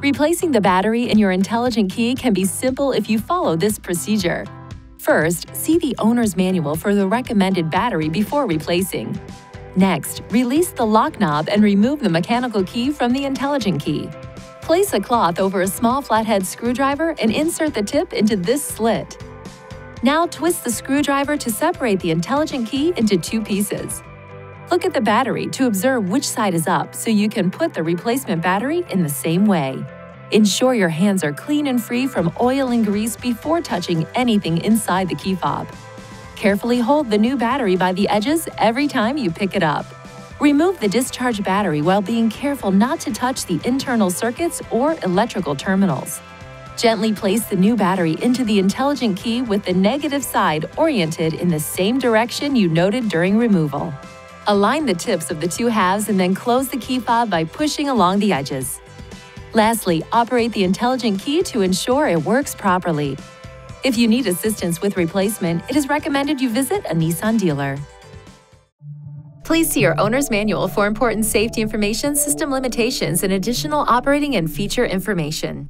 Replacing the battery in your intelligent key can be simple if you follow this procedure. First, see the owner's manual for the recommended battery before replacing. Next, release the lock knob and remove the mechanical key from the intelligent key. Place a cloth over a small flathead screwdriver and insert the tip into this slit. Now twist the screwdriver to separate the intelligent key into two pieces. Look at the battery to observe which side is up so you can put the replacement battery in the same way. Ensure your hands are clean and free from oil and grease before touching anything inside the key fob. Carefully hold the new battery by the edges every time you pick it up. Remove the discharged battery while being careful not to touch the internal circuits or electrical terminals. Gently place the new battery into the intelligent key with the negative side oriented in the same direction you noted during removal. Align the tips of the two halves and then close the key fob by pushing along the edges. Lastly, operate the intelligent key to ensure it works properly. If you need assistance with replacement, it is recommended you visit a Nissan dealer. Please see your owner's manual for important safety information, system limitations, and additional operating and feature information.